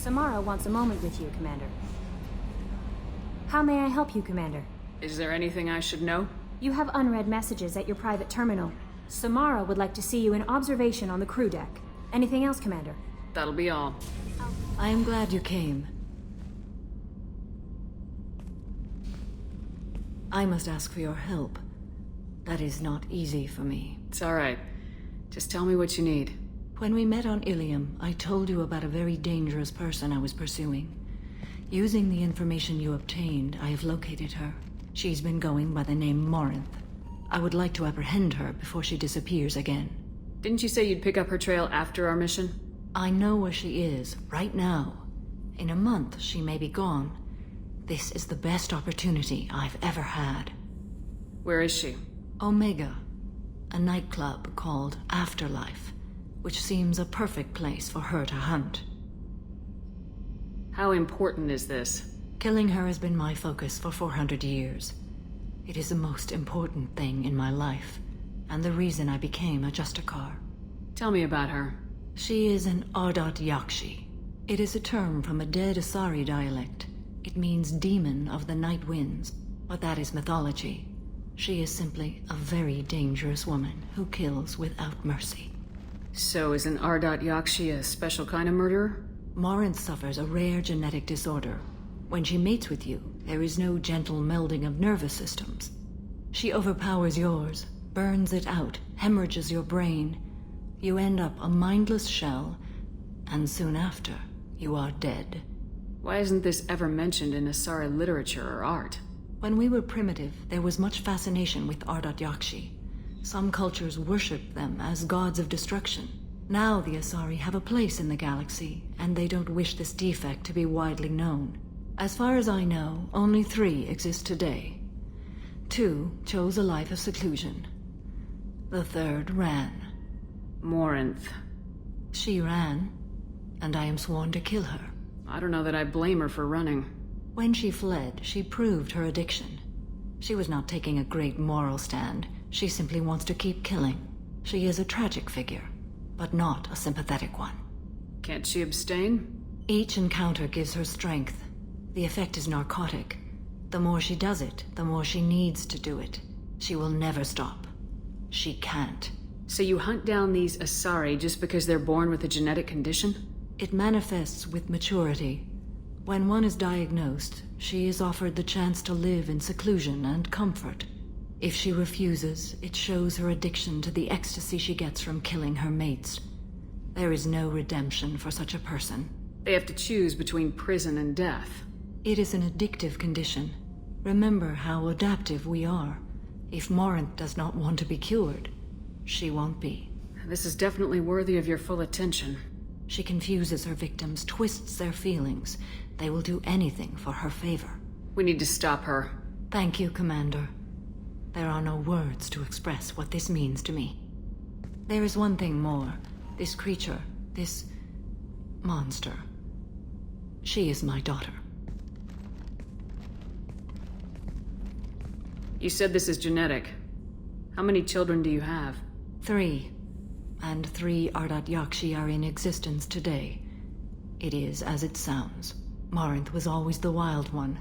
Samara wants a moment with you, Commander. How may I help you, Commander? Is there anything I should know? You have unread messages at your private terminal. Samara would like to see you in observation on the crew deck. Anything else, Commander? That'll be all. I am glad you came. I must ask for your help. That is not easy for me. It's alright. Just tell me what you need. When we met on Ilium, I told you about a very dangerous person I was pursuing. Using the information you obtained, I have located her. She's been going by the name Morinth. I would like to apprehend her before she disappears again. Didn't you say you'd pick up her trail after our mission? I know where she is, right now. In a month, she may be gone. This is the best opportunity I've ever had. Where is she? Omega, a nightclub called Afterlife, which seems a perfect place for her to hunt. How important is this? Killing her has been my focus for 400 years. It is the most important thing in my life, and the reason I became a Justicar. Tell me about her. She is an Ardat Yakshi. It is a term from a dead Asari dialect. It means demon of the night winds, but that is mythology. She is simply a very dangerous woman who kills without mercy. So is an Ardat Yakshi a special kind of murderer? Morinth suffers a rare genetic disorder. When she mates with you, there is no gentle melding of nervous systems. She overpowers yours, burns it out, hemorrhages your brain. You end up a mindless shell, and soon after, you are dead. Why isn't this ever mentioned in Asari literature or art? When we were primitive, there was much fascination with Ardat Yakshi. Some cultures worshipped them as gods of destruction. Now the Asari have a place in the galaxy, and they don't wish this defect to be widely known. As far as I know, only 3 exist today. 2 chose a life of seclusion. The 3rd ran. Morinth. She ran, and I am sworn to kill her. I don't know that I blame her for running. When she fled, she proved her addiction. She was not taking a great moral stand. She simply wants to keep killing. She is a tragic figure, but not a sympathetic one. Can't she abstain? Each encounter gives her strength. The effect is narcotic. The more she does it, the more she needs to do it. She will never stop. She can't. So you hunt down these Asari just because they're born with a genetic condition? It manifests with maturity. When one is diagnosed, she is offered the chance to live in seclusion and comfort. If she refuses, it shows her addiction to the ecstasy she gets from killing her mates. There is no redemption for such a person. They have to choose between prison and death. It is an addictive condition. Remember how adaptive we are. If Morinth does not want to be cured, she won't be. This is definitely worthy of your full attention. She confuses her victims, twists their feelings. They will do anything for her favor. We need to stop her. Thank you, Commander. There are no words to express what this means to me. There is one thing more. This creature, this monster. She is my daughter. You said this is genetic. How many children do you have? 3. And 3 Ardat Yakshi are in existence today. It is as it sounds. Morinth was always the wild one.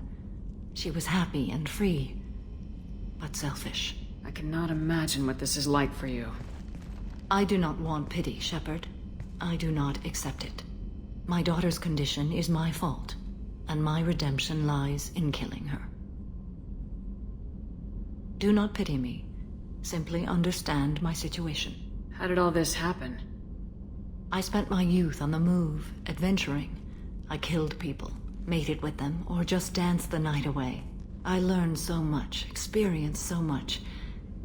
She was happy and free, but selfish. I cannot imagine what this is like for you. I do not want pity, Shepard. I do not accept it. My daughter's condition is my fault, and my redemption lies in killing her. Do not pity me. Simply understand my situation. How did all this happen? I spent my youth on the move, adventuring. I killed people, mated with them, or just danced the night away. I learned so much, experienced so much,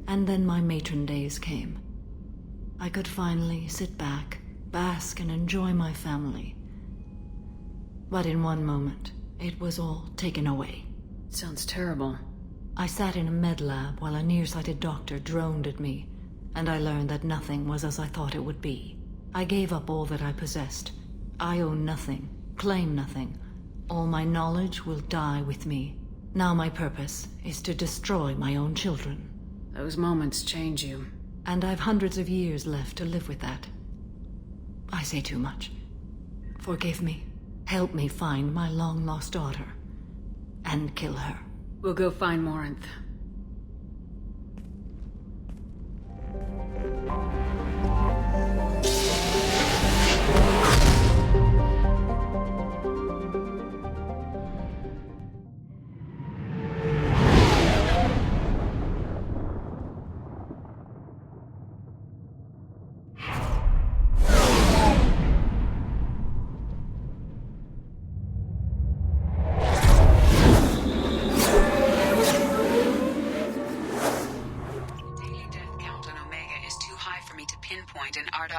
and then my matron days came. I could finally sit back, bask and enjoy my family. But in one moment, it was all taken away. Sounds terrible. I sat in a med lab while a nearsighted doctor droned at me, and I learned that nothing was as I thought it would be. I gave up all that I possessed. I own nothing, claim nothing. All my knowledge will die with me. Now my purpose is to destroy my own children. Those moments change you. And I've hundreds of years left to live with that. I say too much. Forgive me. Help me find my long-lost daughter. And kill her. We'll go find Morinth.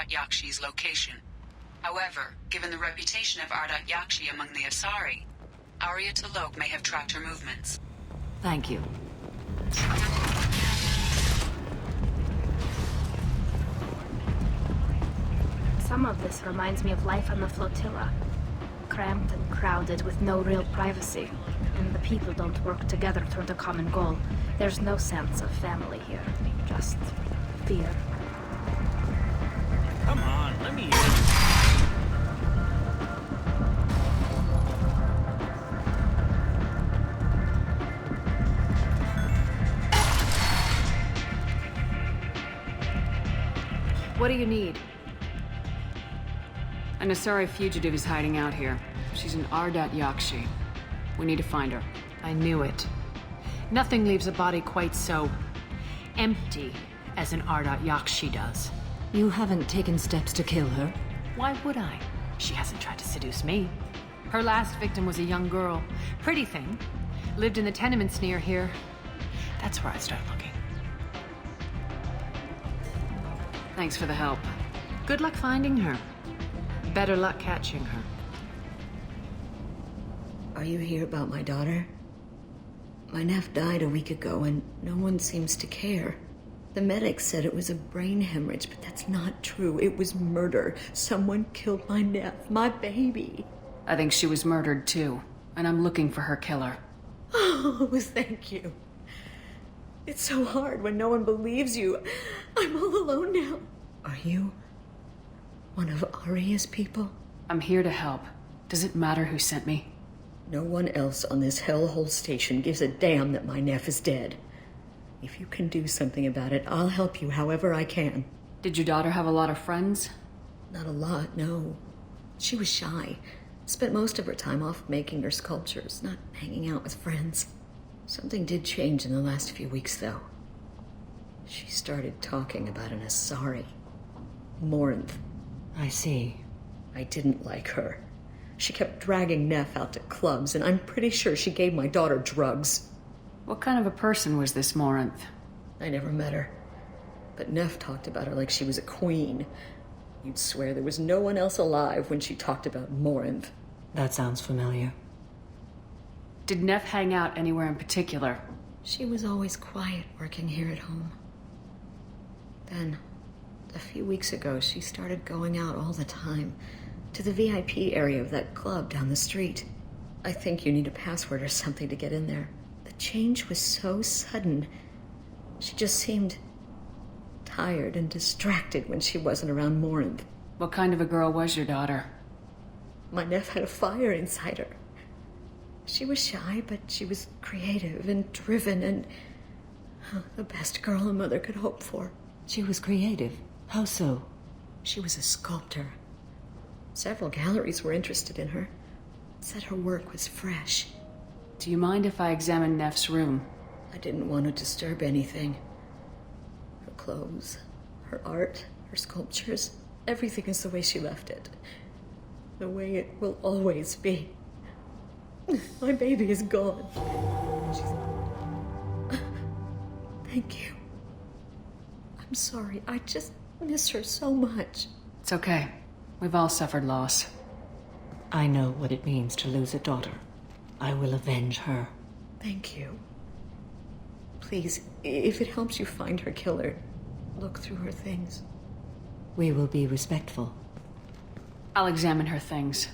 Yakshi's location. However, given the reputation of Ardat Yakshi among the Asari, Arya T'Loak may have tracked her movements. Thank you. Some of this reminds me of life on the flotilla. Cramped and crowded with no real privacy. And the people don't work together toward a common goal. There's no sense of family here. Just fear. Come on, let me in. What do you need? An Asari fugitive is hiding out here. She's an Ardat Yakshi. We need to find her. I knew it. Nothing leaves a body quite so empty as an Ardat Yakshi does. You haven't taken steps to kill her? Why would I? She hasn't tried to seduce me. Her last victim was a young girl. Pretty thing. Lived in the tenements near here. That's where I start looking. Thanks for the help. Good luck finding her. Better luck catching her. Are you here about my daughter? My nephew died a week ago and no one seems to care. The medics said it was a brain hemorrhage, but that's not true. It was murder. Someone killed my nephew, my baby. I think she was murdered too, and I'm looking for her killer. Oh, thank you. It's so hard when no one believes you. I'm all alone now. Are you one of Arya's people? I'm here to help. Does it matter who sent me? No one else on this hellhole station gives a damn that my nephew is dead. If you can do something about it, I'll help you however I can. Did your daughter have a lot of friends? Not a lot, no. She was shy. Spent most of her time off making her sculptures, not hanging out with friends. Something did change in the last few weeks, though. She started talking about an Asari. Morinth. I see. I didn't like her. She kept dragging Neff out to clubs, and I'm pretty sure she gave my daughter drugs. What kind of a person was this Morinth? I never met her. But Neff talked about her like she was a queen. You'd swear there was no one else alive when she talked about Morinth. That sounds familiar. Did Neff hang out anywhere in particular? She was always quiet working here at home. Then, a few weeks ago, she started going out all the time to the VIP area of that club down the street. I think you need a password or something to get in there. The change was so sudden. She just seemed tired and distracted when she wasn't around Morinth. What kind of a girl was your daughter? My nephew had a fire inside her. She was shy, but she was creative and driven and the best girl a mother could hope for. She was creative. How so? She was a sculptor. Several galleries were interested in her. Said her work was fresh. Do you mind if I examine Neff's room? I didn't want to disturb anything. Her clothes, her art, her sculptures, everything is the way she left it. The way it will always be. My baby is gone. Thank you. I'm sorry. I just miss her so much. It's okay. We've all suffered loss. I know what it means to lose a daughter. I will avenge her. Thank you. Please, if it helps you find her killer, look through her things. We will be respectful. I'll examine her things.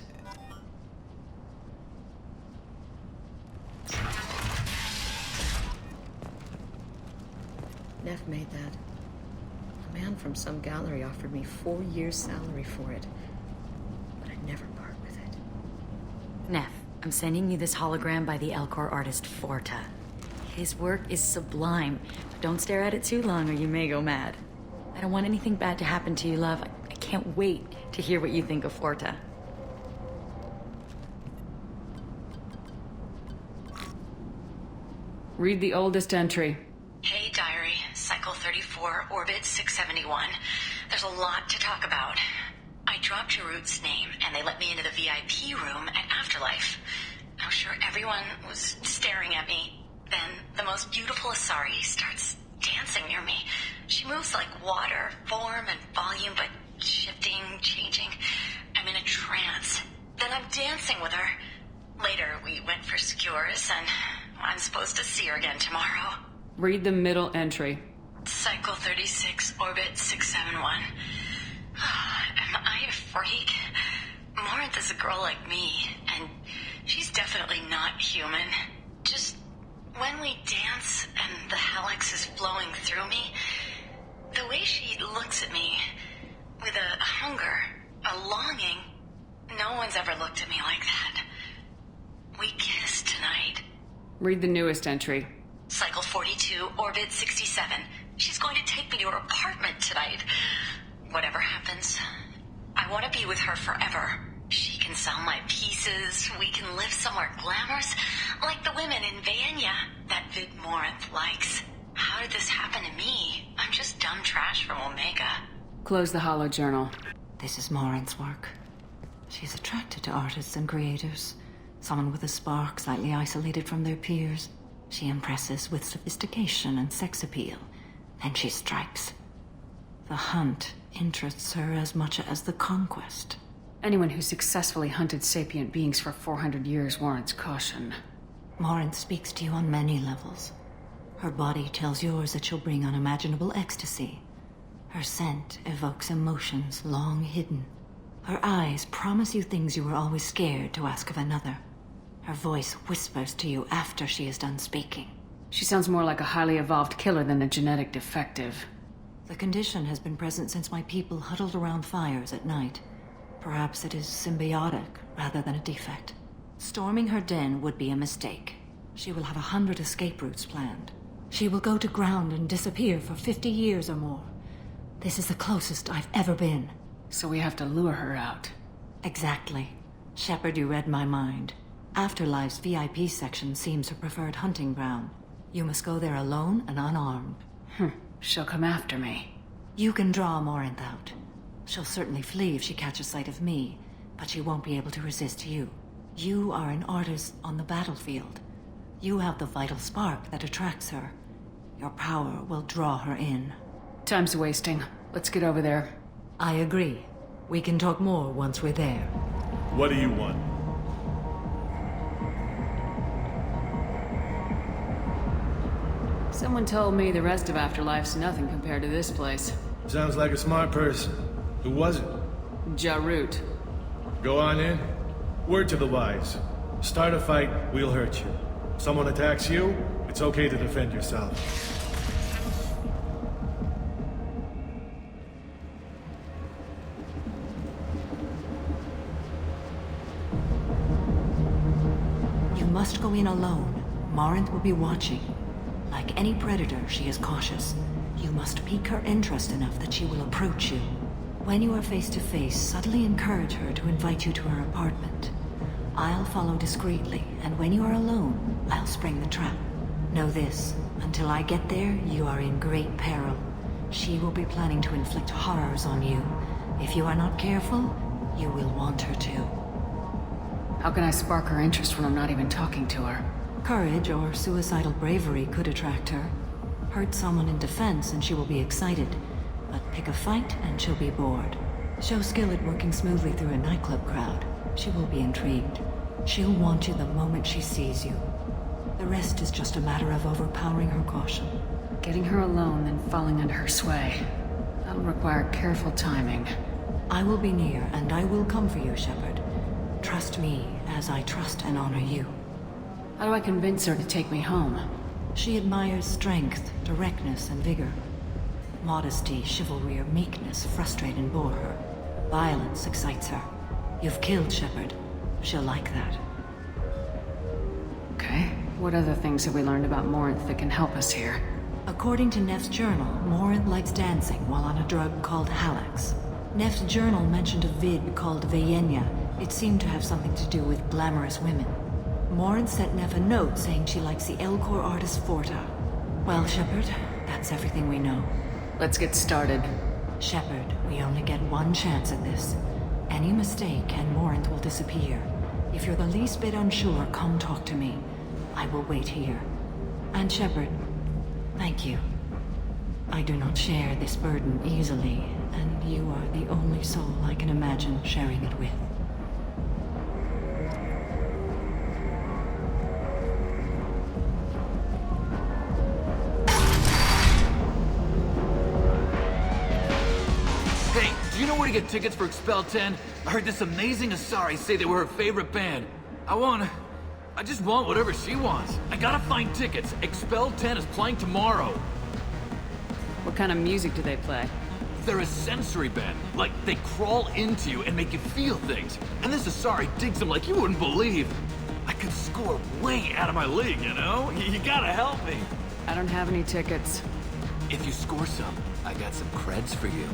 Neff made that. A man from some gallery offered me 4 years' salary for it. But I'd never part with it. Neff, I'm sending you this hologram by the Elcor artist Forta. His work is sublime, but don't stare at it too long or you may go mad. I don't want anything bad to happen to you, love. I can't wait to hear what you think of Forta. Read the oldest entry. Hey, Diary. Cycle 34, Orbit 671. There's a lot to talk about. I dropped Jarut's name, and they let me into the VIP room at Afterlife. I'm sure everyone was staring at me. Then, the most beautiful Asari starts dancing near me. She moves like water, form and volume, but shifting, changing. I'm in a trance. Then I'm dancing with her. Later, we went for skewers, and I'm supposed to see her again tomorrow. Read the middle entry. Cycle 36, Orbit 671. Am I a freak? Morinth is a girl like me, and she's definitely not human. Just when we dance and the Helix is flowing through me, the way she looks at me with a hunger, a longing, no one's ever looked at me like that. We kissed tonight. Read the newest entry. Cycle 42, Orbit 67. She's going to take me to her apartment tonight. Whatever happens, I want to be with her forever. She can sell my pieces. We can live somewhere glamorous, like the women in Vanya that Vid Morinth likes. How did this happen to me? I'm just dumb trash from Omega. Close the holo journal. This is Morinth's work. She's attracted to artists and creators. Someone with a spark, slightly isolated from their peers. She impresses with sophistication and sex appeal. Then she strikes. The hunt interests her as much as the conquest. Anyone who successfully hunted sapient beings for 400 years warrants caution. Morinth speaks to you on many levels. Her body tells yours that she'll bring unimaginable ecstasy. Her scent evokes emotions long hidden. Her eyes promise you things you were always scared to ask of another. Her voice whispers to you after she is done speaking. She sounds more like a highly evolved killer than a genetic defective. The condition has been present since my people huddled around fires at night. Perhaps it is symbiotic rather than a defect. Storming her den would be a mistake. She will have 100 escape routes planned. She will go to ground and disappear for 50 years or more. This is the closest I've ever been. So we have to lure her out. Exactly. Shepard, you read my mind. Afterlife's VIP section seems her preferred hunting ground. You must go there alone and unarmed. She'll come after me. You can draw Morinth out. She'll certainly flee if she catches sight of me, but she won't be able to resist you. You are an artist on the battlefield. You have the vital spark that attracts her. Your power will draw her in. Time's wasting. Let's get over there. I agree. We can talk more once we're there. What do you want? Someone told me the rest of Afterlife's nothing compared to this place. Sounds like a smart person. Who was it? Jarut. Go on in. Word to the wise. Start a fight, we'll hurt you. Someone attacks you, it's okay to defend yourself. You must go in alone. Morinth will be watching. Like any predator, she is cautious. You must pique her interest enough that she will approach you. When you are face to face, subtly encourage her to invite you to her apartment. I'll follow discreetly, and when you are alone, I'll spring the trap. Know this, until I get there, you are in great peril. She will be planning to inflict horrors on you. If you are not careful, you will want her to. How can I spark her interest when I'm not even talking to her? Courage or suicidal bravery could attract her. Hurt someone in defense and she will be excited. But pick a fight and she'll be bored. Show skill at working smoothly through a nightclub crowd. She will be intrigued. She'll want you the moment she sees you. The rest is just a matter of overpowering her caution. Getting her alone, then falling under her sway. That'll require careful timing. I will be near, and I will come for you, Shepard. Trust me as I trust and honor you. How do I convince her to take me home? She admires strength, directness, and vigor. Modesty, chivalry, or meekness frustrate and bore her. Violence excites her. You've killed Shepard. She'll like that. What other things have we learned about Morinth that can help us here? According to Neff's journal, Morinth likes dancing while on a drug called Halax. Neff's journal mentioned a vid called Vayenya. It seemed to have something to do with glamorous women. Morinth sent Neff a note saying she likes the Elcor artist Forta. Well, Shepard, that's everything we know. Let's get started. Shepard, we only get one chance at this. Any mistake and Morinth will disappear. If you're the least bit unsure, come talk to me. I will wait here. And Shepard, thank you. I do not share this burden easily, and you are the only soul I can imagine sharing it with. Hey, do you know where to get tickets for Expel 10? I heard this amazing Asari say they were her favorite band. I just want whatever she wants. I gotta find tickets. Expel 10 is playing tomorrow. What kind of music do they play? They're a sensory band. Like, they crawl into you and make you feel things. And this Asari digs them like you wouldn't believe. I could score way out of my league, you know? You gotta help me. I don't have any tickets. If you score some, I got some creds for you.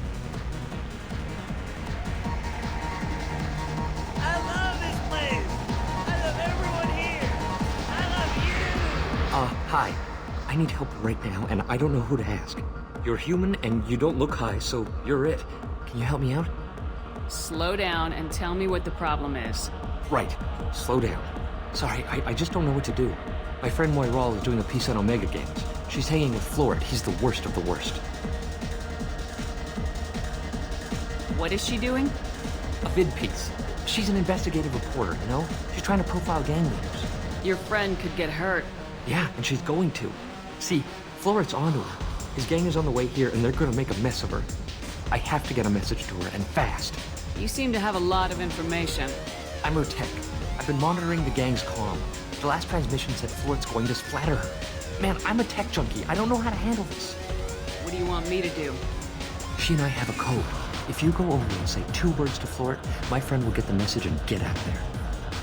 I love this place! I love everyone here! I love you! Hi. I need help right now, and I don't know who to ask. You're human, and you don't look high, so you're it. Can you help me out? Slow down and tell me what the problem is. Right. Slow down. Sorry, I just don't know what to do. My friend Moiral is doing a piece on Omega Games. She's hanging with Florid. He's the worst of the worst. What is she doing? A vid piece. She's an investigative reporter, you know? She's trying to profile gang leaders. Your friend could get hurt. Yeah, and she's going to. See, Florid's onto her. His gang is on the way here, and they're gonna make a mess of her. I have to get a message to her, and fast. You seem to have a lot of information. I'm her tech. I've been monitoring the gang's comm. The last transmission said Florid's going to splatter her. Man, I'm a tech junkie. I don't know how to handle this. What do you want me to do? She and I have a code. If you go over and say 2 words to Florid, my friend will get the message and get out of there.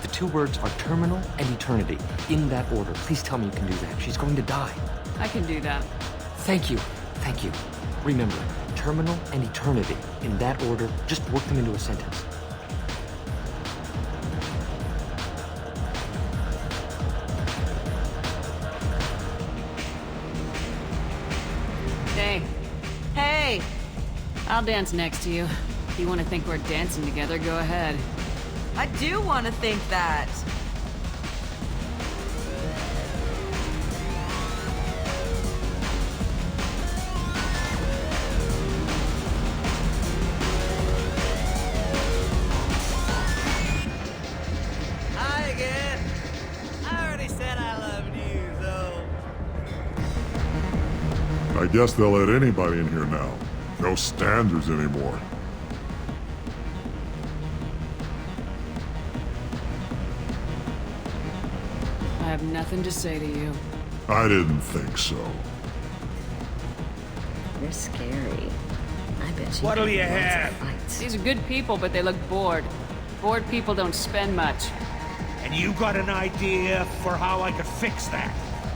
The 2 words are terminal and eternity. In that order. Please tell me you can do that. She's going to die. I can do that. Thank you. Thank you. Remember, terminal and eternity. In that order, just work them into a sentence. Hey. Hey! I'll dance next to you. If you want to think we're dancing together, go ahead. I do want to think that. Hi again. I already said I loved you, though. I guess they'll let anybody in here now. No standards anymore. I have nothing to say to you. I didn't think so. You're scary. I bet you. What'll get you lots of have? fights. These are good people, but they look bored. Bored people don't spend much. And you got an idea for how I could fix that?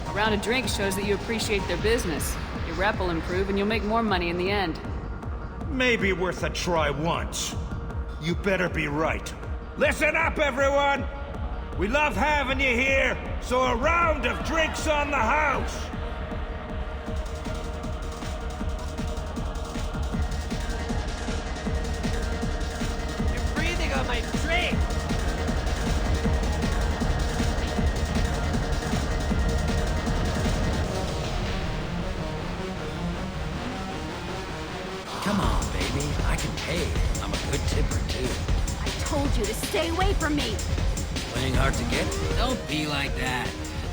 A round of drinks shows that you appreciate their business. Your rep will improve and you'll make more money in the end. Maybe worth a try once. You better be right. Listen up, everyone! We love having you here, so a round of drinks on the house! You're breathing on my drink! Come on, baby. I can pay. I'm a good tipper, too. I told you to stay away from me! Playing hard to get? Don't be like that.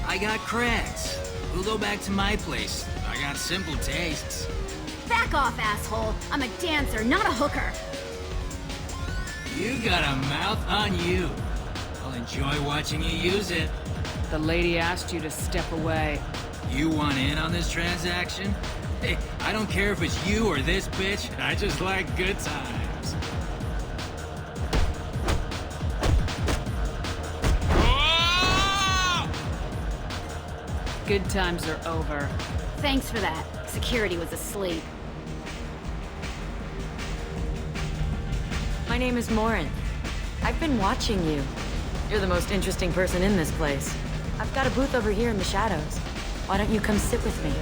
I got creds. We'll go back to my place. I got simple tastes. Back off, asshole! I'm a dancer, not a hooker! You got a mouth on you. I'll enjoy watching you use it. The lady asked you to step away. You want in on this transaction? Hey, I don't care if it's you or this bitch. I just like good times. Good times are over. Thanks for that. Security was asleep. My name is Morin. I've been watching you. You're the most interesting person in this place. I've got a booth over here in the shadows. Why don't you come sit with me?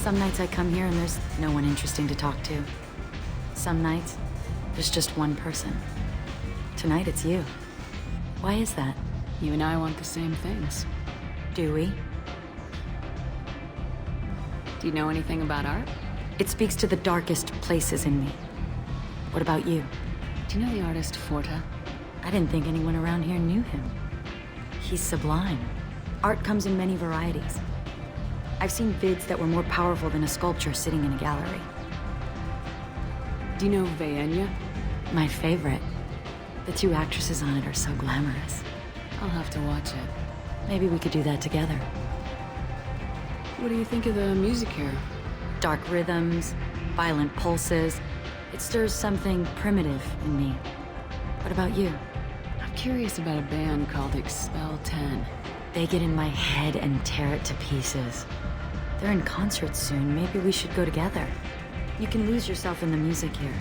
Some nights I come here and there's no one interesting to talk to. Some nights, there's just one person. Tonight it's you. Why is that? You and I want the same things. Do we? Do you know anything about art? It speaks to the darkest places in me. What about you? Do you know the artist Forta? I didn't think anyone around here knew him. He's sublime. Art comes in many varieties. I've seen vids that were more powerful than a sculpture sitting in a gallery. Do you know Vaenya? My favorite. The two actresses on it are so glamorous. I'll have to watch it. Maybe we could do that together. What do you think of the music here? Dark rhythms, violent pulses. It stirs something primitive in me. What about you? I'm curious about a band called Expel 10. They get in my head and tear it to pieces. They're in concert soon. Maybe we should go together. You can lose yourself in the music here.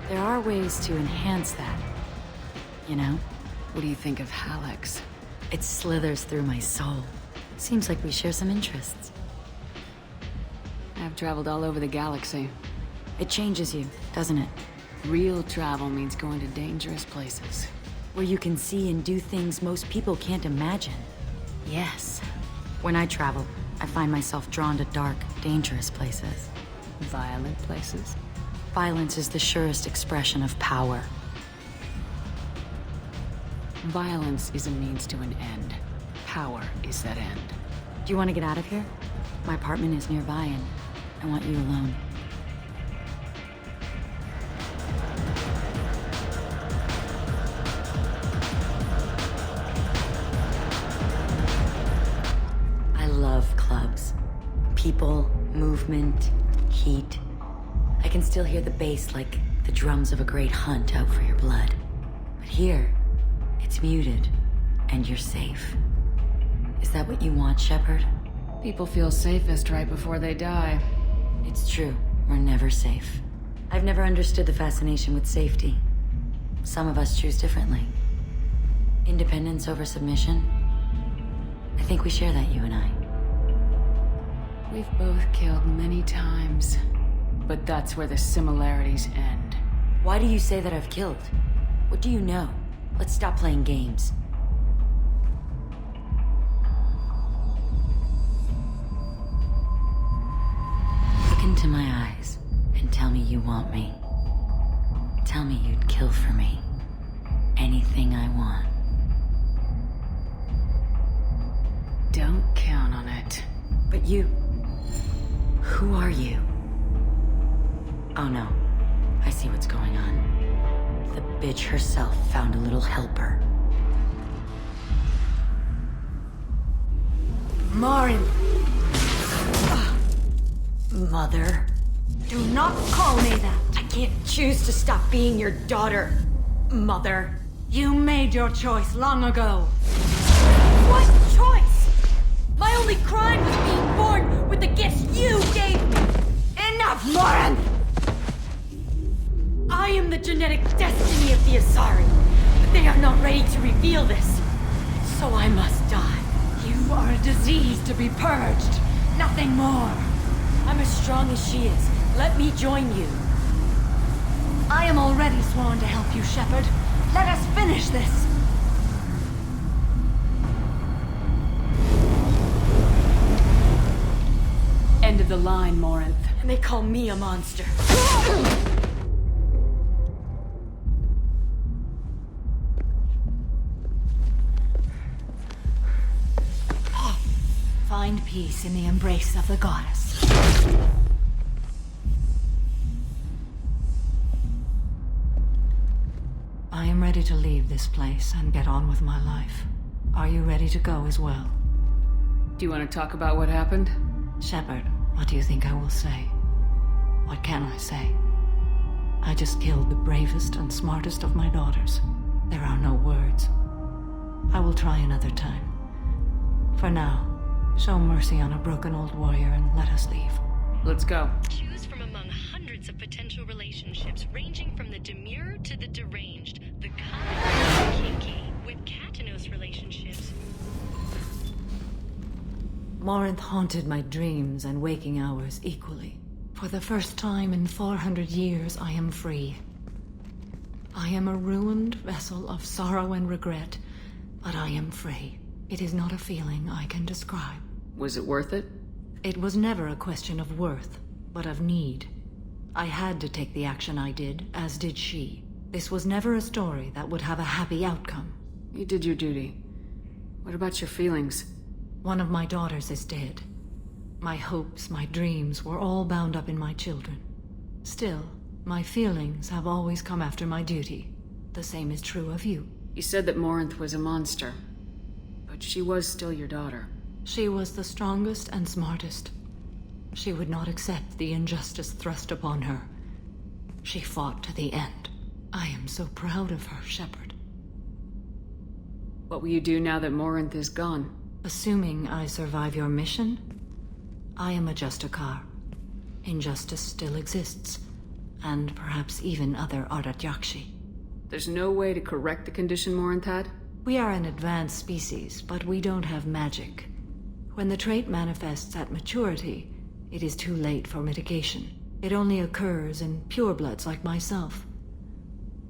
There are ways to enhance that. You know? What do you think of Hallex? It slithers through my soul. Seems like we share some interests. I've traveled all over the galaxy. It changes you, doesn't it? Real travel means going to dangerous places. Where you can see and do things most people can't imagine. Yes. When I travel, I find myself drawn to dark, dangerous places. Violent places? Violence is the surest expression of power. Violence is a means to an end. Power is that end. Do you want to get out of here? My apartment is nearby and I want you alone. I love clubs. People, movement, heat. I can still hear the bass like the drums of a great hunt out for your blood. But here, it's muted, and you're safe. Is that what you want, Shepard? People feel safest right before they die. It's true. We're never safe. I've never understood the fascination with safety. Some of us choose differently. Independence over submission? I think we share that, you and I. We've both killed many times, but that's where the similarities end. Why do you say that I've killed? What do you know? Let's stop playing games. Look into my eyes and tell me you want me. Tell me you'd kill for me. Anything I want. Don't count on it. But you... Who are you? Oh no. I see what's going on. The bitch herself found a little helper. Morin! Mother. Do not call me that! I can't choose to stop being your daughter, Mother. You made your choice long ago. What choice? My only crime was being born with the gifts you gave me! Enough, Morin! I am the genetic destiny of the Asari, but they are not ready to reveal this. So I must die. You are a disease to be purged, nothing more. I'm as strong as she is. Let me join you. I am already sworn to help you, Shepard. Let us finish this. End of the line, Morinth. And they call me a monster. Find peace in the embrace of the goddess. I am ready to leave this place and get on with my life. Are you ready to go as well? Do you want to talk about what happened? Shepard, what do you think I will say? What can I say? I just killed the bravest and smartest of my daughters. There are no words. I will try another time. For now, show mercy on a broken old warrior and let us leave. Let's go. Choose from among hundreds of potential relationships ranging from the demure to the deranged, the common to the kinky, with Katanos relationships. Morinth haunted my dreams and waking hours equally. For the first time in 400 years, I am free. I am a ruined vessel of sorrow and regret, but I am free. It is not a feeling I can describe. Was it worth it? It was never a question of worth, but of need. I had to take the action I did, as did she. This was never a story that would have a happy outcome. You did your duty. What about your feelings? One of my daughters is dead. My hopes, my dreams were all bound up in my children. Still, my feelings have always come after my duty. The same is true of you. You said that Morinth was a monster, but she was still your daughter. She was the strongest and smartest. She would not accept the injustice thrust upon her. She fought to the end. I am so proud of her, Shepard. What will you do now that Morinth is gone? Assuming I survive your mission, I am a Justicar. Injustice still exists, and perhaps even other Ardat Yakshi. There's no way to correct the condition Morinth had? We are an advanced species, but we don't have magic. When the trait manifests at maturity, it is too late for mitigation. It only occurs in purebloods like myself.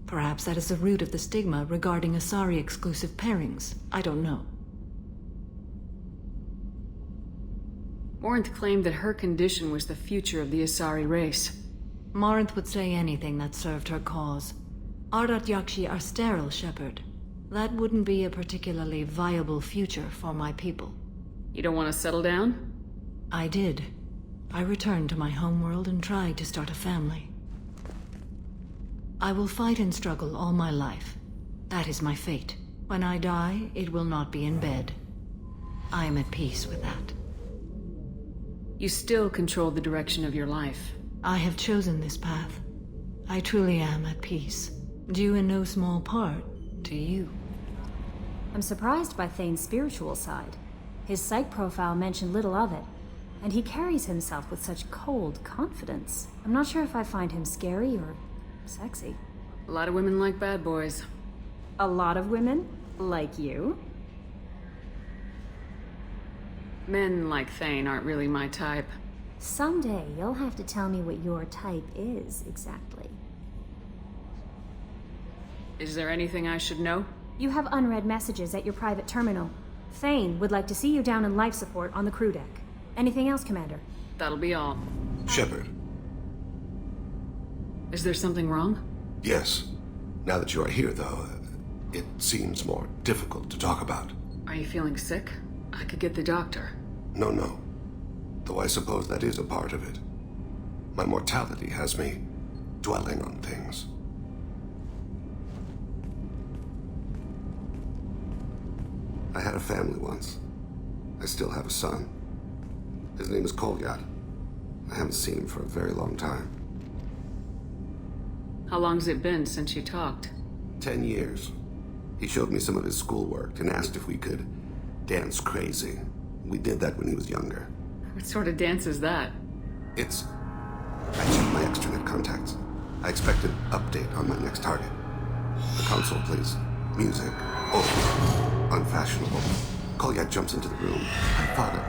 Perhaps that is the root of the stigma regarding Asari-exclusive pairings. I don't know. Morinth claimed that her condition was the future of the Asari race. Morinth would say anything that served her cause. Ardat Yakshi are sterile, Shepard. That wouldn't be a particularly viable future for my people. You don't want to settle down? I did. I returned to my homeworld and tried to start a family. I will fight and struggle all my life. That is my fate. When I die, it will not be in bed. I am at peace with that. You still control the direction of your life. I have chosen this path. I truly am at peace. Due in no small part to you. I'm surprised by Thane's spiritual side. His psych profile mentioned little of it, and he carries himself with such cold confidence. I'm not sure if I find him scary or sexy. A lot of women like bad boys. A lot of women? Like you? Men like Thane aren't really my type. Someday you'll have to tell me what your type is, exactly. Is there anything I should know? You have unread messages at your private terminal. Thane would like to see you down in life support on the crew deck. Anything else, Commander? That'll be all. Shepard. Is there something wrong? Yes. Now that you are here, though, it seems more difficult to talk about. Are you feeling sick? I could get the doctor. No. Though I suppose that is a part of it. My mortality has me dwelling on things. I had a family once. I still have a son. His name is Kolyat. I haven't seen him for a very long time. How long's it been since you talked? 10 years. He showed me some of his schoolwork and asked if we could dance crazy. We did that when he was younger. What sort of dance is that? I checked my extranet contacts. I expect an update on my next target. The console, please. Music. Oh, unfashionable. Kolyat jumps into the room. My father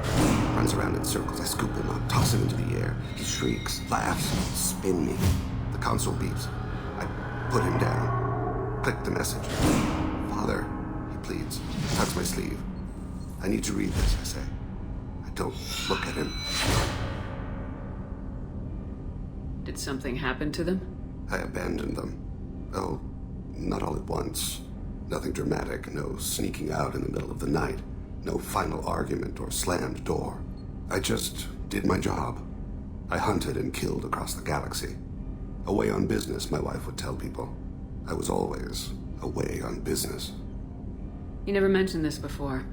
runs around in circles. I scoop him up, toss him into the air. He shrieks, laughs, spin me. The console beeps. I put him down. Click the message. Father, he pleads. Tugs my sleeve. I need to read this, I say. I don't look at him. Did something happen to them? I abandoned them. Oh, not all at once. Nothing dramatic, no sneaking out in the middle of the night. No final argument or slammed door. I just did my job. I hunted and killed across the galaxy. Away on business, my wife would tell people. I was always away on business. You never mentioned this before.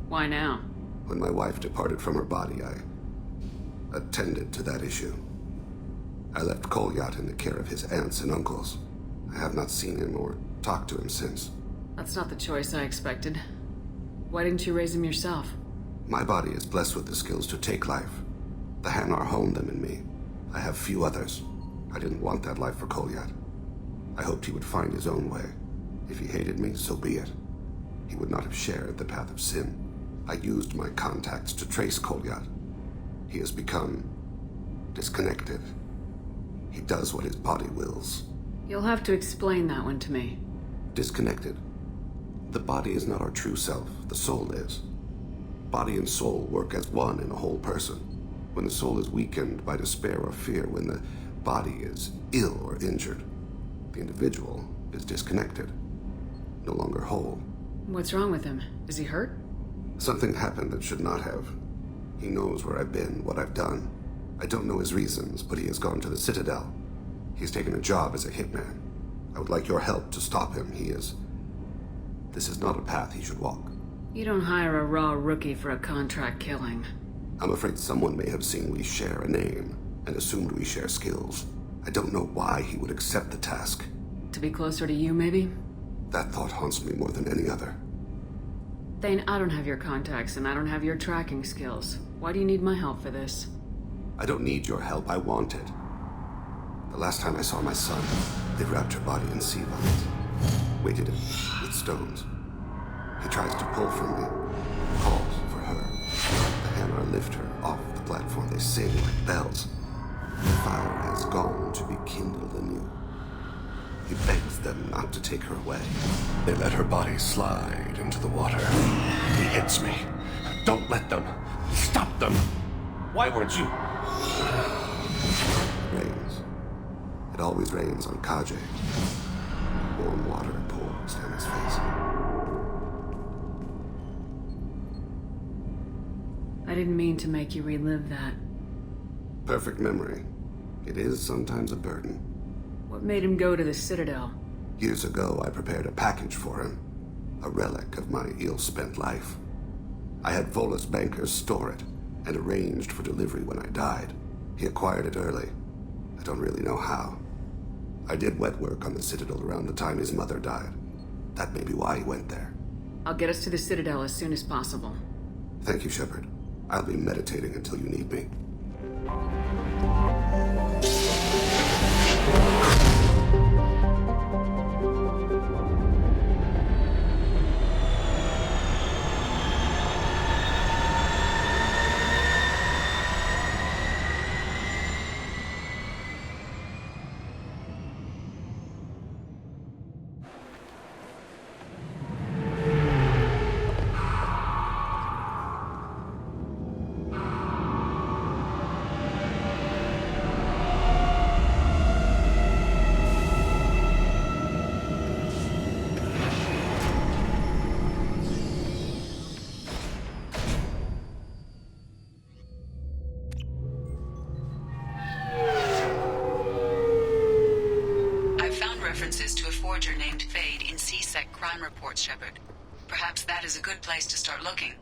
Why now? When my wife departed from her body, I attended to that issue. I left Kolyat in the care of his aunts and uncles. I have not seen him or talked to him since. That's not the choice I expected. Why didn't you raise him yourself? My body is blessed with the skills to take life. The Hanar honed them in me. I have few others. I didn't want that life for Kolyat. I hoped he would find his own way. If he hated me, so be it. He would not have shared the path of sin. I used my contacts to trace Kolyat. He has become disconnected. He does what his body wills. You'll have to explain that one to me. Disconnected. The body is not our true self, the soul is. Body and soul work as one in a whole person. When the soul is weakened by despair or fear, when the body is ill or injured, the individual is disconnected, no longer whole. What's wrong with him? Is he hurt? Something happened that should not have. He knows where I've been, what I've done. I don't know his reasons, but he has gone to the Citadel. He's taken a job as a hitman. I would like your help to stop him. This is not a path he should walk. You don't hire a raw rookie for a contract killing. I'm afraid someone may have seen we share a name and assumed we share skills. I don't know why he would accept the task. To be closer to you, maybe? That thought haunts me more than any other. Thane, I don't have your contacts and I don't have your tracking skills. Why do you need my help for this? I don't need your help. I want it. The last time I saw my son, they wrapped her body in sea vines, weighted it with stones. He tries to pull from me, calls for her. The Hanar lift her off the platform. They sing like bells. The fire has gone to be kindled anew. He begs them not to take her away. They let her body slide into the water. He hits me. Don't let them. Stop them. Why weren't you? It rains. It always rains on Kaje. Warm water pours down his face. I didn't mean to make you relive that. Perfect memory. It is sometimes a burden. What made him go to the Citadel? Years ago, I prepared a package for him. A relic of my ill-spent life. I had Volus bankers store it, and arranged for delivery when I died. He acquired it early. I don't really know how. I did wet work on the Citadel around the time his mother died. That may be why he went there. I'll get us to the Citadel as soon as possible. Thank you, Shepard. I'll be meditating until you need me. References to a forger named Fade in C-Sec crime reports, Shepard. Perhaps that is a good place to start looking.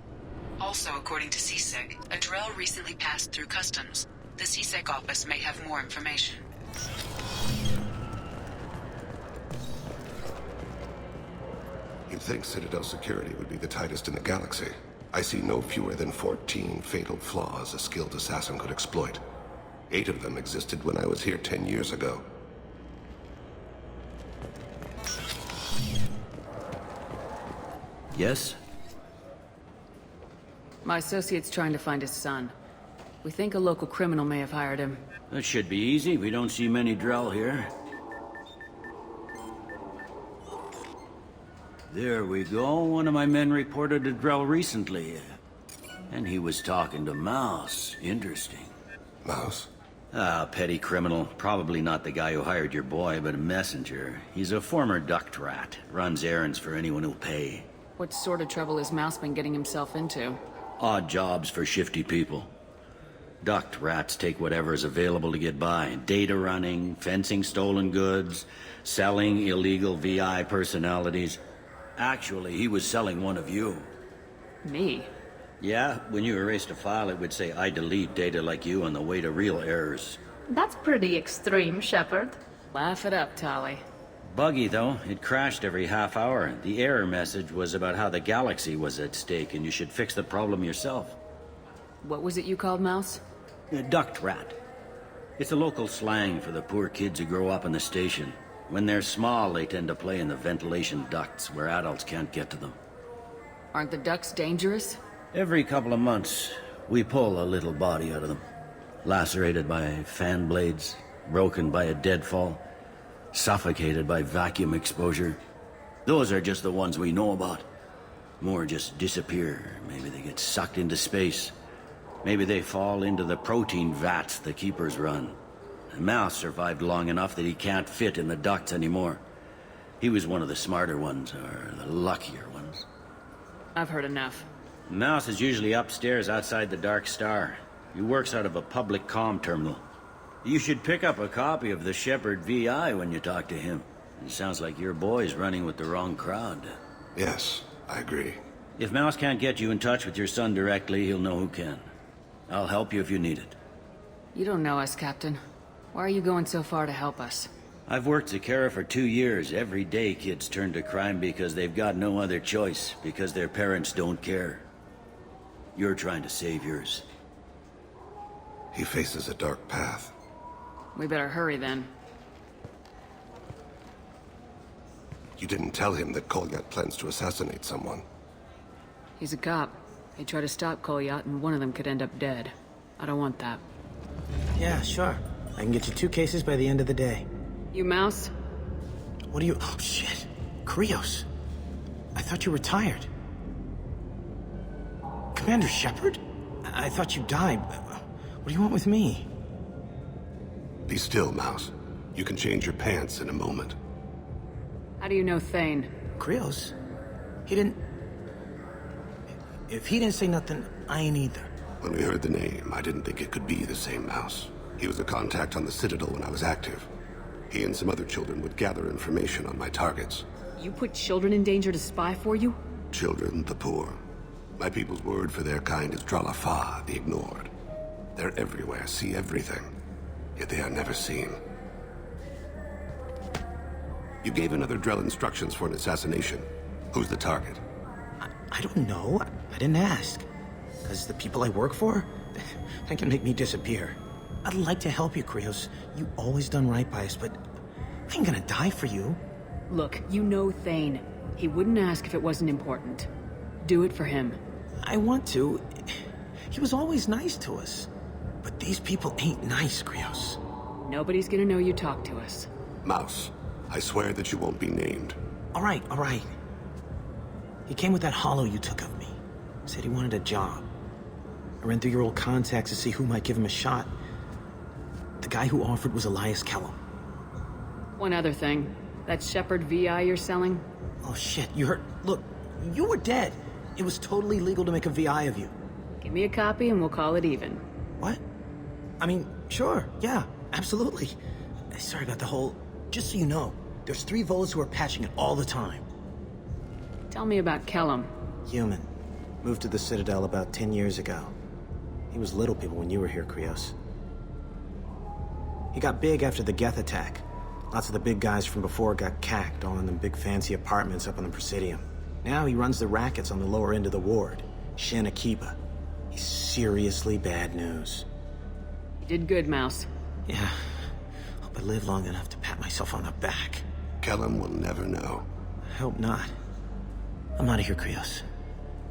Also, according to C-Sec, a Drell recently passed through customs. The C-Sec office may have more information. You'd think Citadel security would be the tightest in the galaxy. I see no fewer than 14 fatal flaws a skilled assassin could exploit. 8 of them existed when I was here 10 years ago. Yes? My associate's trying to find his son. We think a local criminal may have hired him. That should be easy. We don't see many Drell here. There we go. One of my men reported a Drell recently. And he was talking to Mouse. Interesting. Mouse? Ah, petty criminal. Probably not the guy who hired your boy, but a messenger. He's a former duct rat. Runs errands for anyone who'll pay. What sort of trouble has Mouse been getting himself into? Odd jobs for shifty people. Duct rats take whatever's available to get by. Data running, fencing stolen goods, selling illegal VI personalities. Actually, he was selling one of you. Me? Yeah, when you erased a file, it would say, I delete data like you on the way to real errors. That's pretty extreme, Shepard. Laugh it up, Tali. Buggy, though. It crashed every half hour. The error message was about how the galaxy was at stake, and you should fix the problem yourself. What was it you called Mouse? Duct rat. It's a local slang for the poor kids who grow up in the station. When they're small, they tend to play in the ventilation ducts where adults can't get to them. Aren't the ducts dangerous? Every couple of months, we pull a little body out of them. Lacerated by fan blades, broken by a deadfall, suffocated by vacuum exposure. Those are just the ones we know about. More just disappear. Maybe they get sucked into space. Maybe they fall into the protein vats the Keepers run. Mouse survived long enough that he can't fit in the ducts anymore. He was one of the smarter ones, or the luckier ones. I've heard enough. Mouse is usually upstairs outside the Dark Star. He works out of a public comm terminal. You should pick up a copy of the Shepard VI when you talk to him. It sounds like your boy's running with the wrong crowd. Yes, I agree. If Mouse can't get you in touch with your son directly, he'll know who can. I'll help you if you need it. You don't know us, Captain. Why are you going so far to help us? I've worked Zakera for 2 years. Every day kids turn to crime because they've got no other choice, because their parents don't care. You're trying to save yours. He faces a dark path. We better hurry then. You didn't tell him that Kolyat plans to assassinate someone. He's a cop. They try to stop Kolyat and one of them could end up dead. I don't want that. Yeah, sure. I can get you 2 cases by the end of the day. You Mouse? What are you... Oh, shit. Krios. I thought you were retired. Commander Shepard? I thought you died. What do you want with me? Be still, Mouse. You can change your pants in a moment. How do you know Thane? Krios? He didn't... If he didn't say nothing, I ain't either. When we heard the name, I didn't think it could be the same Mouse. He was a contact on the Citadel when I was active. He and some other children would gather information on my targets. You put children in danger to spy for you? Children, the poor. My people's word for their kind is Dralafa, the ignored. They're everywhere, see everything. Yet they are never seen. You gave another Drell instructions for an assassination. Who's the target? I don't know. I didn't ask. Because the people I work for, they can make me disappear. I'd like to help you, Krios. You always done right by us, but I ain't gonna die for you. Look, you know Thane. He wouldn't ask if it wasn't important. Do it for him. I want to. He was always nice to us. But these people ain't nice, Krios. Nobody's gonna know you talked to us. Mouse, I swear that you won't be named. All right. He came with that hollow you took of me. Said he wanted a job. I ran through your old contacts to see who might give him a shot. The guy who offered was Elias Kellum. One other thing. That Shepard VI you're selling? Oh shit, you heard... Look, you were dead. It was totally legal to make a VI of you. Give me a copy and we'll call it even. What? I mean, sure, yeah, absolutely. Sorry about the whole... Just so you know, there's 3 Volas who are patching it all the time. Tell me about Kellum. Human. Moved to the Citadel about 10 years ago. He was little people when you were here, Krios. He got big after the Geth attack. Lots of the big guys from before got cacked all in them big fancy apartments up on the Presidium. Now he runs the rackets on the lower end of the ward, Shin Akiba. He's seriously bad news. You did good, Mouse. Yeah. Hope I live long enough to pat myself on the back. Kellum will never know. I hope not. I'm out of here, Krios.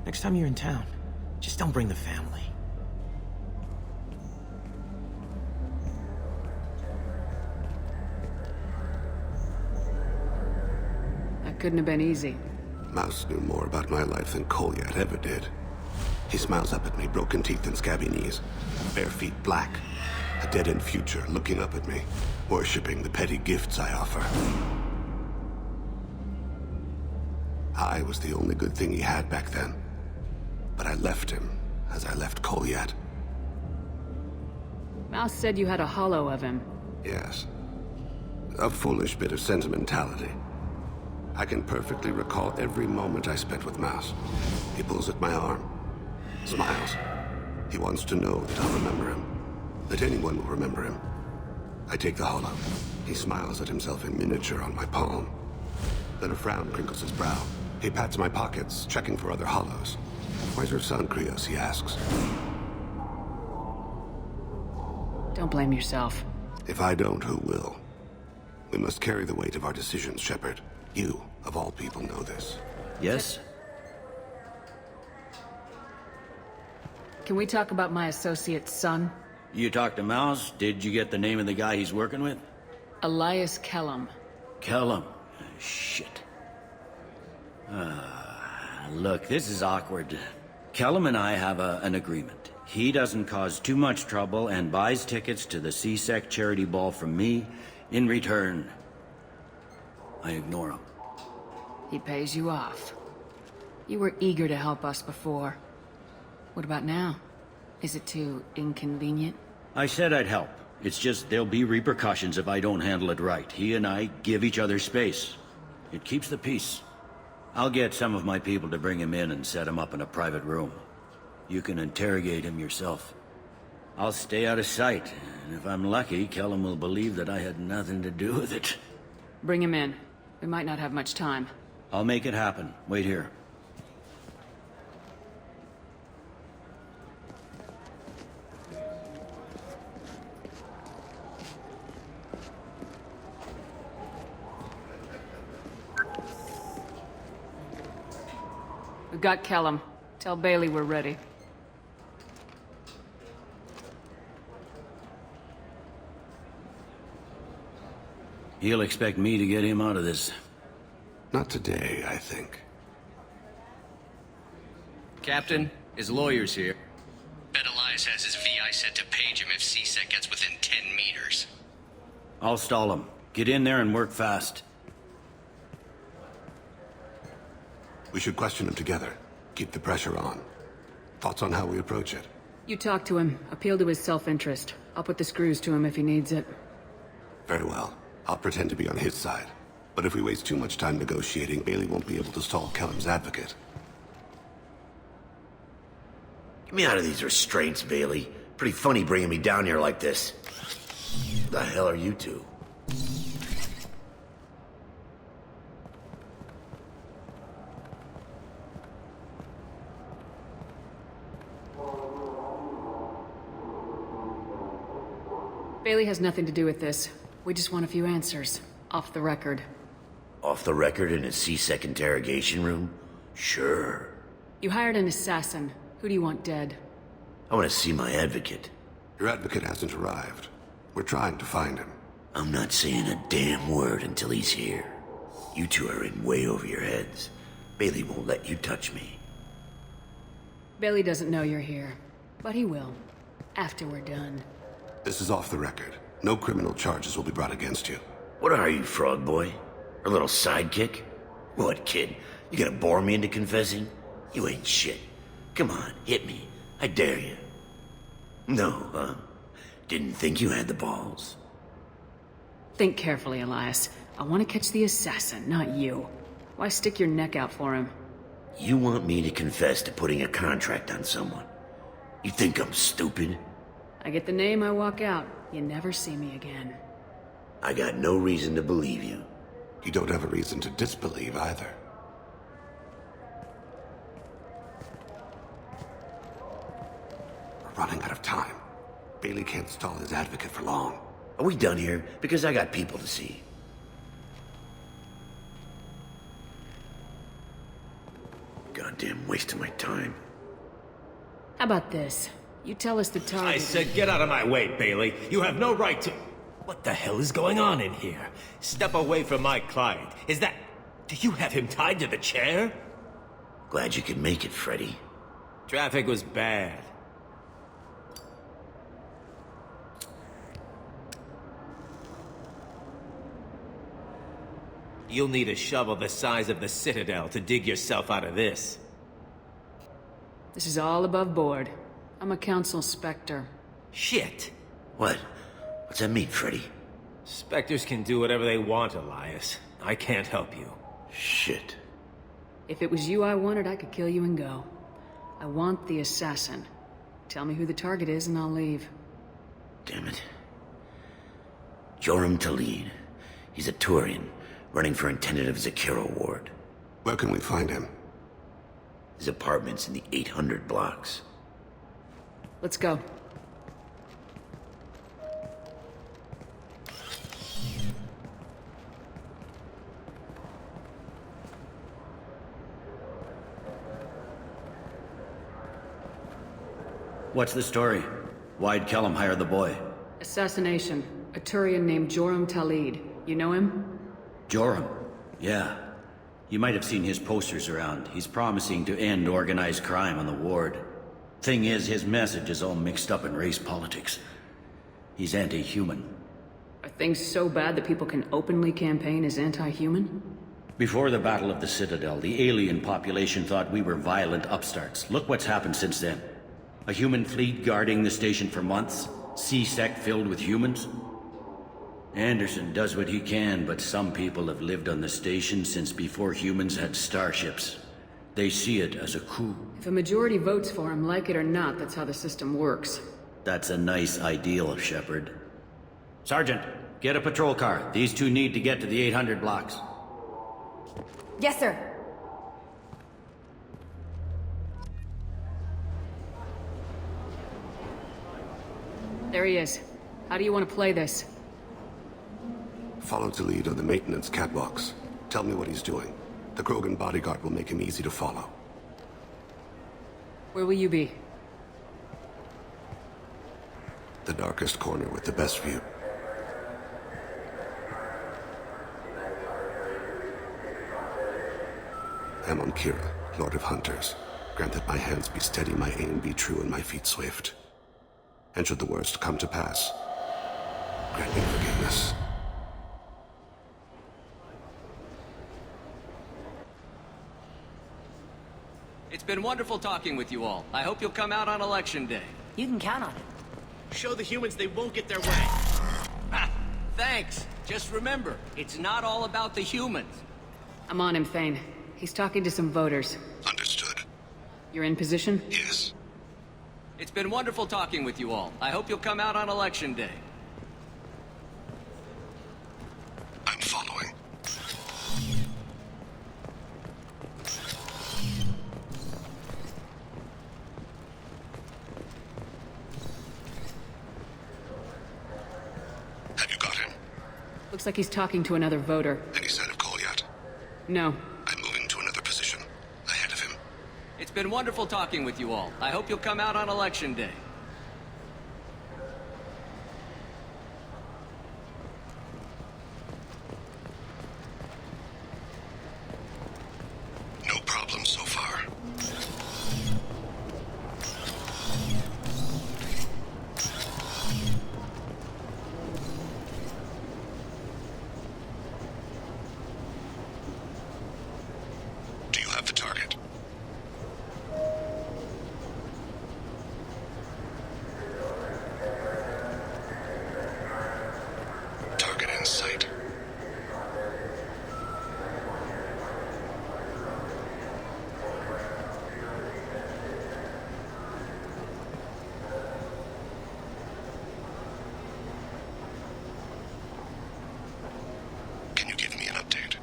Next time you're in town, just don't bring the family. That couldn't have been easy. Mouse knew more about my life than Kolyat ever did. He smiles up at me, broken teeth and scabby knees. Bare feet black. A dead-end future looking up at me, worshipping the petty gifts I offer. I was the only good thing he had back then. But I left him, as I left Kolyat. Mouse said you had a hollow of him. Yes. A foolish bit of sentimentality. I can perfectly recall every moment I spent with Mouse. He pulls at my arm. Smiles. He wants to know that I'll remember him. That anyone will remember him. I take the hollow. He smiles at himself in miniature on my palm. Then a frown crinkles his brow. He pats my pockets, checking for other hollows. Where's your son, Krios? He asks. Don't blame yourself. If I don't, who will? We must carry the weight of our decisions, Shepard. You, of all people, know this. Yes? Can we talk about my associate's son? You talked to Mouse? Did you get the name of the guy he's working with? Elias Kellum. Kellum. Shit. Look, this is awkward. Kellum and I have an agreement. He doesn't cause too much trouble and buys tickets to the CSEC charity ball from me. In return, I ignore him. He pays you off. You were eager to help us before. What about now? Is it too inconvenient? I said I'd help. It's just there'll be repercussions if I don't handle it right. He and I give each other space. It keeps the peace. I'll get some of my people to bring him in and set him up in a private room. You can interrogate him yourself. I'll stay out of sight, and if I'm lucky, Kellum will believe that I had nothing to do with it. Bring him in. We might not have much time. I'll make it happen. Wait here. We've got Kellum. Tell Bailey we're ready. He'll expect me to get him out of this. Not today, I think. Captain, his lawyer's here. Bet Elias has his VI set to page him if CSEC gets within 10 meters. I'll stall him. Get in there and work fast. We should question him together. Keep the pressure on. Thoughts on how we approach it? You talk to him. Appeal to his self-interest. I'll put the screws to him if he needs it. Very well. I'll pretend to be on his side. But if we waste too much time negotiating, Bailey won't be able to stall Kellum's advocate. Get me out of these restraints, Bailey. Pretty funny bringing me down here like this. Who the hell are you two? Bailey has nothing to do with this. We just want a few answers. Off the record. Off the record in a CSEC interrogation room? Sure. You hired an assassin. Who do you want dead? I want to see my advocate. Your advocate hasn't arrived. We're trying to find him. I'm not saying a damn word until he's here. You two are in way over your heads. Bailey won't let you touch me. Bailey doesn't know you're here. But he will. After we're done. This is off the record. No criminal charges will be brought against you. What are you, frog boy? A little sidekick? What, kid? You gonna bore me into confessing? You ain't shit. Come on, hit me. I dare you. No, huh? Didn't think you had the balls. Think carefully, Elias. I want to catch the assassin, not you. Why stick your neck out for him? You want me to confess to putting a contract on someone? You think I'm stupid? I get the name, I walk out. You never see me again. I got no reason to believe you. You don't have a reason to disbelieve either. We're running out of time. Bailey can't stall his advocate for long. Are we done here? Because I got people to see. Goddamn waste of my time. How about this? You tell us the target. I said get out of my way, Bailey. You have no right to... What the hell is going on in here? Step away from my client. Is that... Do you have him tied to the chair? Glad you could make it, Freddy. Traffic was bad. You'll need a shovel the size of the Citadel to dig yourself out of this. This is all above board. I'm a council specter. Shit. What? What's that mean, Freddy? Spectres can do whatever they want, Elias. I can't help you. Shit. If it was you I wanted, I could kill you and go. I want the assassin. Tell me who the target is and I'll leave. Damn it. Joram Talid. He's a Turian, running for Intendant of Zakira Ward. Where can we find him? His apartment's in the 800 blocks. Let's go. What's the story? Why'd Kellum hire the boy? Assassination. A Turian named Joram Talid. You know him? Joram? Yeah. You might have seen his posters around. He's promising to end organized crime on the ward. Thing is, his message is all mixed up in race politics. He's anti-human. Are things so bad that people can openly campaign as anti-human? Before the Battle of the Citadel, the alien population thought we were violent upstarts. Look what's happened since then. A human fleet guarding the station for months. C-Sec filled with humans. Anderson does what he can, but some people have lived on the station since before humans had starships. They see it as a coup. If a majority votes for him, like it or not, that's how the system works. That's a nice ideal, Shepard. Sergeant, get a patrol car. These two need to get to the 800 blocks. Yes, sir. There he is. How do you want to play this? Follow the lead on the maintenance catwalks. Tell me what he's doing. The Krogan bodyguard will make him easy to follow. Where will you be? The darkest corner with the best view. Amon Kira, Lord of Hunters. Grant that my hands be steady, my aim be true, and my feet swift. And should the worst come to pass, grant me forgiveness. It's been wonderful talking with you all. I hope you'll come out on Election Day. You can count on it. Show the humans they won't get their way. Ah, thanks. Just remember, it's not all about the humans. I'm on him, Thane. He's talking to some voters. Understood. You're in position? Yes. It's been wonderful talking with you all. I hope you'll come out on Election Day. I'm following. Have you got him? Looks like he's talking to another voter. Any sign of Kolyat? No. I'm moving to another position. Ahead of him. It's been wonderful talking with you all. I hope you'll come out on Election Day. No problem so far. Do you have the target? Target in sight. Can you give me an update?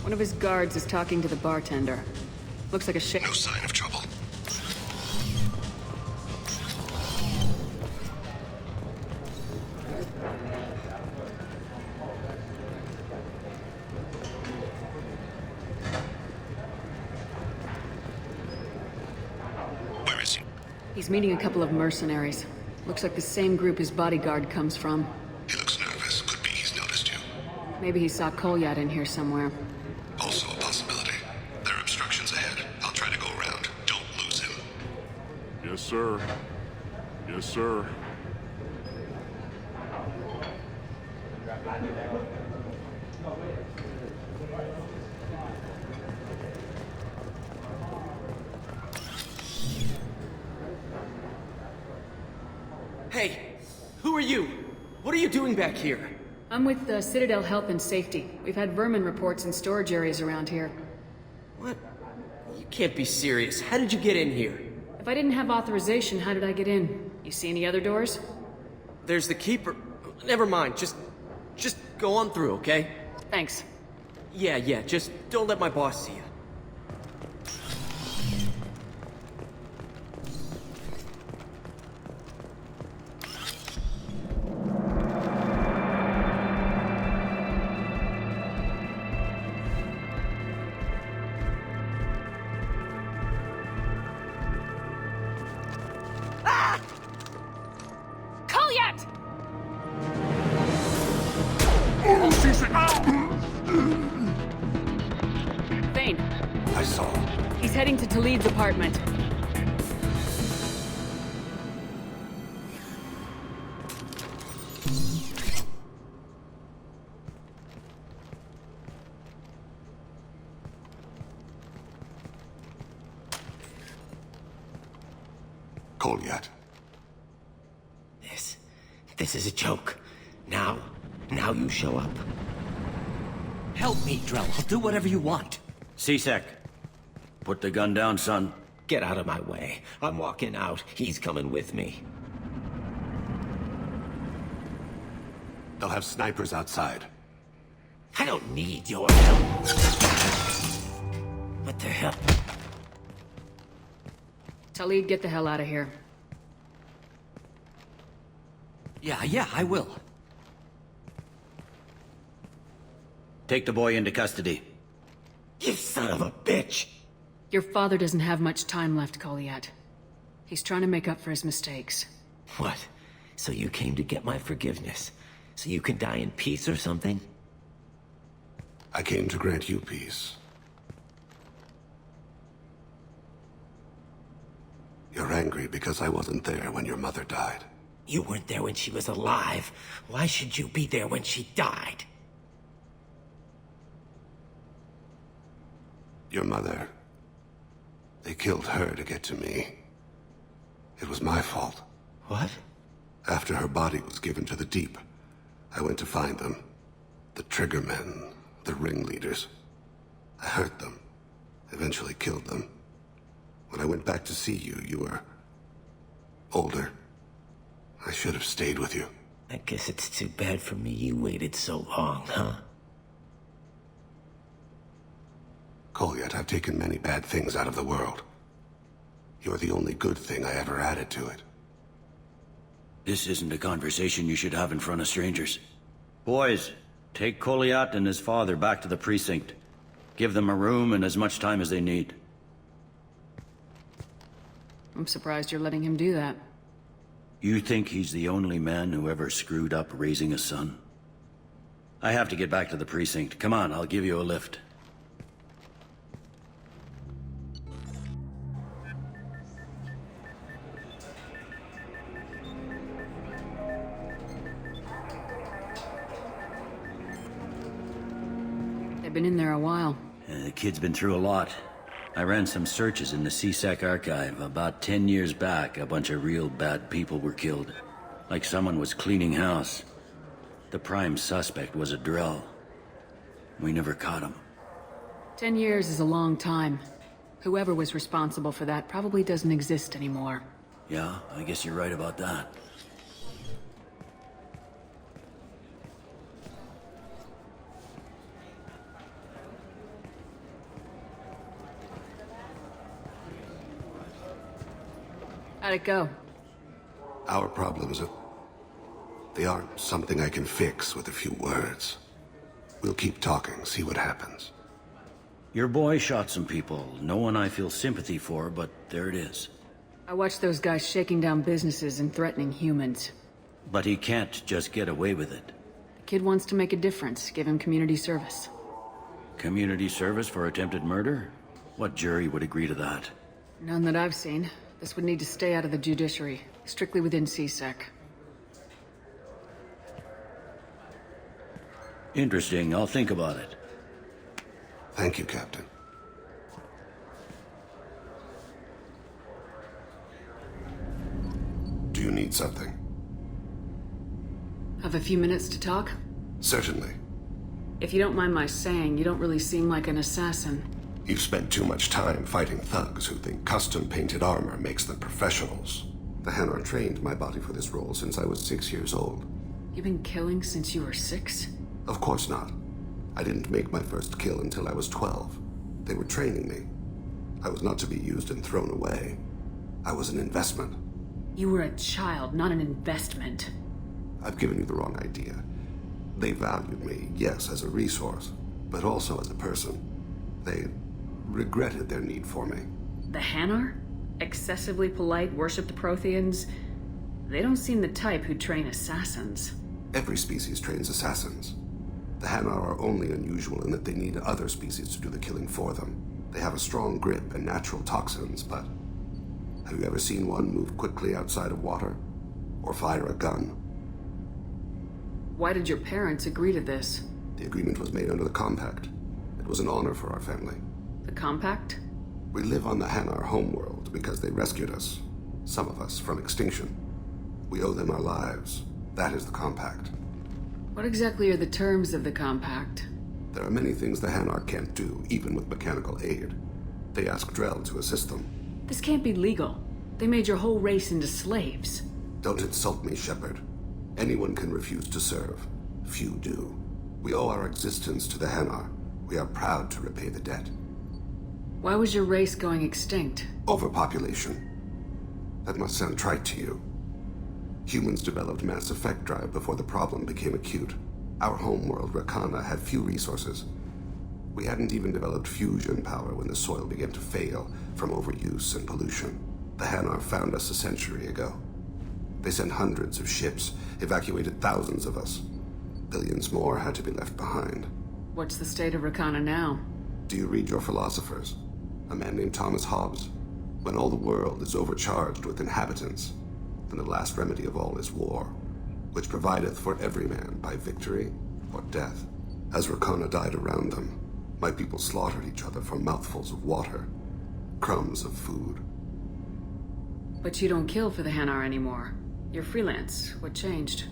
One of his guards is talking to the bartender. Looks like a shit. No sign of trouble. Where is he? He's meeting a couple of mercenaries. Looks like the same group his bodyguard comes from. He looks nervous. Could be he's noticed you. Maybe he saw Kolyat in here somewhere. Also a possibility. There are obstructions ahead. I'll try to go around. Don't lose him. Yes, sir. Yes, sir. Hey, who are you? What are you doing back here? I'm with the Citadel Health and Safety. We've had vermin reports in storage areas around here. What? You can't be serious. How did you get in here? If I didn't have authorization, how did I get in? You see any other doors? There's the Keeper. Never mind. Just go on through, okay? Thanks. Yeah. Just don't let my boss see you. Kolyat! Thane. I saw. He's heading to Talid's apartment. Kolyat. This is a joke. Now you show up. Help me, Drell. I'll do whatever you want. C-Sec. Put the gun down, son. Get out of my way. I'm walking out. He's coming with me. They'll have snipers outside. I don't need your help. What the hell? Talid, get the hell out of here. Yeah, I will. Take the boy into custody. You son of a bitch! Your father doesn't have much time left, Kolyat. He's trying to make up for his mistakes. What? So you came to get my forgiveness? So you can die in peace or something? I came to grant you peace. You're angry because I wasn't there when your mother died. You weren't there when she was alive. Why should you be there when she died? Your mother. They killed her to get to me. It was my fault. What? After her body was given to the Deep, I went to find them. The Triggermen, the ringleaders. I hurt them. Eventually killed them. When I went back to see you, you were older. I should have stayed with you. I guess it's too bad for me you waited so long, huh? Kolyat, I've taken many bad things out of the world. You're the only good thing I ever added to it. This isn't a conversation you should have in front of strangers. Boys, take Kolyat and his father back to the precinct. Give them a room and as much time as they need. I'm surprised you're letting him do that. You think he's the only man who ever screwed up raising a son? I have to get back to the precinct. Come on, I'll give you a lift. They've been in there a while. The kid's been through a lot. I ran some searches in the C-Sec archive. About 10 years back, a bunch of real bad people were killed. Like someone was cleaning house. The prime suspect was a Drell. We never caught him. 10 years is a long time. Whoever was responsible for that probably doesn't exist anymore. Yeah, I guess you're right about that. How'd it go? Our problems they aren't something I can fix with a few words. We'll keep talking, see what happens. Your boy shot some people. No one I feel sympathy for, but there it is. I watched those guys shaking down businesses and threatening humans. But he can't just get away with it. The kid wants to make a difference. Give him community service. Community service for attempted murder? What jury would agree to that? None that I've seen. This would need to stay out of the judiciary. Strictly within CSEC. Interesting. I'll think about it. Thank you, Captain. Do you need something? Have a few minutes to talk? Certainly. If you don't mind my saying, you don't really seem like an assassin. You've spent too much time fighting thugs who think custom-painted armor makes them professionals. The Hanar trained my body for this role since I was 6 years old. You've been killing since you were 6? Of course not. I didn't make my first kill until I was 12. They were training me. I was not to be used and thrown away. I was an investment. You were a child, not an investment. I've given you the wrong idea. They valued me, yes, as a resource, but also as a person. They regretted their need for me. The Hanar? Excessively polite, worship the Protheans? They don't seem the type who train assassins. Every species trains assassins. The Hanar are only unusual in that they need other species to do the killing for them. They have a strong grip and natural toxins, but have you ever seen one move quickly outside of water? Or fire a gun? Why did your parents agree to this? The agreement was made under the Compact. It was an honor for our family. The Compact? We live on the Hanar homeworld because they rescued us, some of us, from extinction. We owe them our lives. That is the Compact. What exactly are the terms of the Compact? There are many things the Hanar can't do, even with mechanical aid. They ask Drell to assist them. This can't be legal. They made your whole race into slaves. Don't insult me, Shepard. Anyone can refuse to serve. Few do. We owe our existence to the Hanar. We are proud to repay the debt. Why was your race going extinct? Overpopulation. That must sound trite to you. Humans developed mass effect drive before the problem became acute. Our homeworld, Rakana, had few resources. We hadn't even developed fusion power when the soil began to fail from overuse and pollution. The Hanar found us a century ago. They sent hundreds of ships, evacuated thousands of us. Billions more had to be left behind. What's the state of Rakana now? Do you read your philosophers? A man named Thomas Hobbes. When all the world is overcharged with inhabitants, then the last remedy of all is war, which provideth for every man by victory or death. As Rakana died around them, my people slaughtered each other for mouthfuls of water, crumbs of food. But you don't kill for the Hanar anymore. You're freelance. What changed?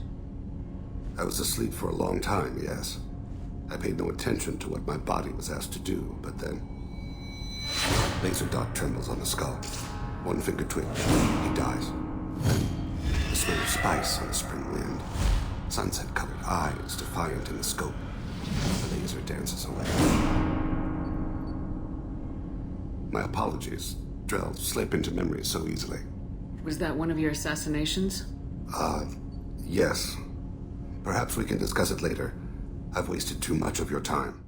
I was asleep for a long time, yes. I paid no attention to what my body was asked to do, but then... Laser dot trembles on the skull. One finger twitch. He dies. Then the smell of spice on the spring wind. Sunset-colored eyes defiant in the scope. The laser dances away. My apologies. Drell slip into memory so easily. Was that one of your assassinations? Yes. Perhaps we can discuss it later. I've wasted too much of your time.